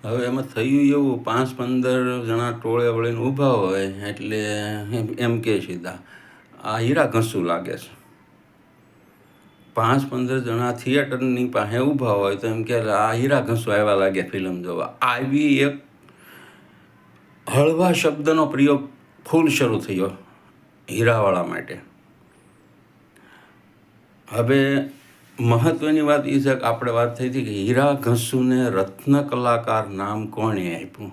હવે એમાં થયું એવું, 5-15 જણા ટોળે વળીને ઊભા હોય એટલે એમ કે સીધા આ હીરા ઘસું લાગે છે. 5-15 જણા થિયેટરની પાસે ઊભા હોય તો એમ કે આ હીરા ઘસું આવ્યા લાગે ફિલ્મ જોવા. આવી એક હળવા શબ્દનો પ્રયોગ ફૂલ શરૂ થયો હીરાવાળા માટે. હવે મહત્વની વાત એ છે કે આપણે વાત થઈ હતી કે હીરા ઘસુને રત્ન કલાકાર નામ કોણે આપ્યું?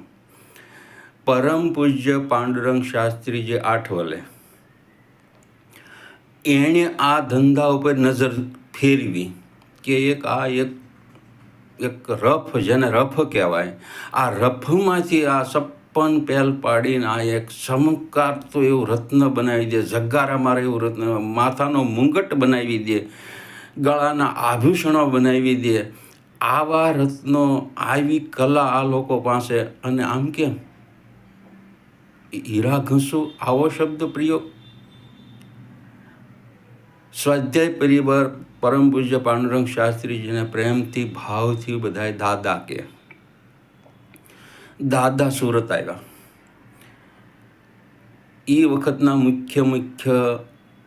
પરમ પૂજ્ય પાંડુરંગ શાસ્ત્રીજી આઠવલે. એણે આ ધંધા ઉપર નજર ફેરવી કે એક રફ, જેને રફ કહેવાય, આ રફમાંથી આ સપ્પન પહેલ પાડીને આ એક ચમકારતું એવું રત્ન બનાવી દે, જગારા મારે એવું રત્ન, માથાનો મુંગટ બનાવી દે, ગળાના આભૂષણો બનાવી દે. આવા રત્નો, આવી કલા આ લોકો પાસે. અને આમ કેમ હીરા ઘસું આવો શબ્દ પ્રયોગ? સ્વાધ્યાય પરિવાર પરમ પૂજ્ય પાંડુરંગ શાસ્ત્રીજીને પ્રેમથી, ભાવથી બધાય દાદા કે. દાદા સુરત આવ્યા. એ વખતના મુખ્ય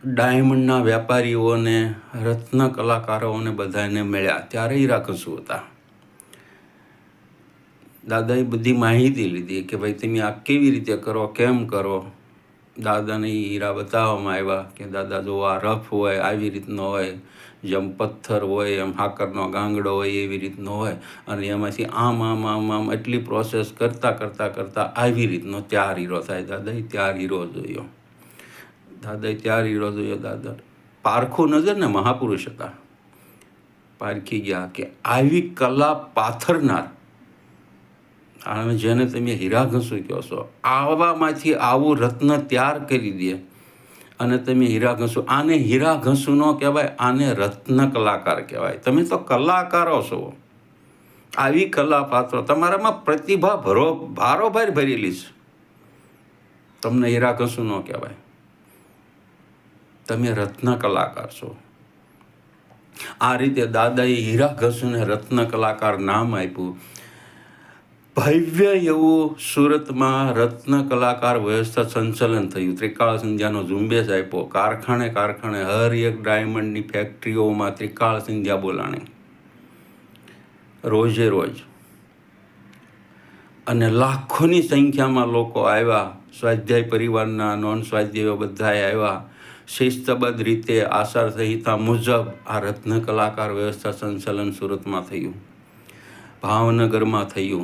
ડાયમંડના વેપારીઓને, રત્ન કલાકારોને બધાને મળ્યા. ત્યારે હીરા ઘસું હતા. દાદાએ બધી માહિતી લીધી કે ભાઈ તમે આ કેવી રીતે કરો, કેમ કરો. દાદાને હીરા બતાવવામાં આવ્યા કે દાદા જો આ રફ હોય આવી રીતનો હોય, જેમ પથ્થર હોય એમ હાકરનો ગાંગડો હોય એવી રીતનો હોય, અને એમાંથી આમ એટલી પ્રોસેસ કરતાં આવી રીતનો ત્યાર હીરો થાય. દાદાએ ત્યાર હીરો જોયો. દાદા પારખું નજર ને, મહાપુરુષ હતા, પારખી ગયા કે આવી કલા પાથરનાર, અને જેને તમે હીરા ઘસું કહો છો, આવામાંથી આવું રત્ન તૈયાર કરી દે અને તમે હીરા ઘસું. આને હીરા ઘસું ન કહેવાય, આને રત્ન કલાકાર કહેવાય. તમે તો કલાકારો છો. આવી કલા પાત્રો તમારામાં પ્રતિભા ભારોભાર ભરેલી છે. તમને હીરા ઘસું ન કહેવાય. તમે રત્ન કલાકાર છો. આ રીતે દાદાએ હીરા ઘસુને રત્ન કલાકાર નામ આપ્યું. ભવ્ય એવું સુરતમાં રત્ન કલાકાર વ્યવસ્થા સંચાલન થયું. ત્રિકાળ સંધ્યાનો ઝુંબેશ આપ્યો. કારખાને હર એક ડાયમંડની ફેક્ટરીઓમાં ત્રિકાળ સંધ્યા બોલાણી, રોજ. અને લાખોની સંખ્યામાં લોકો આવ્યા. સ્વાધ્યાય પરિવારના, નોન સ્વાધ્યાયો બધાએ આવ્યા. શિસ્તબદ્ધ રીતે આચાર સંહિતા મુજબ આ રત્ન કલાકાર વ્યવસ્થા સંચાલન સુરતમાં થયું, ભાવનગરમાં થયું,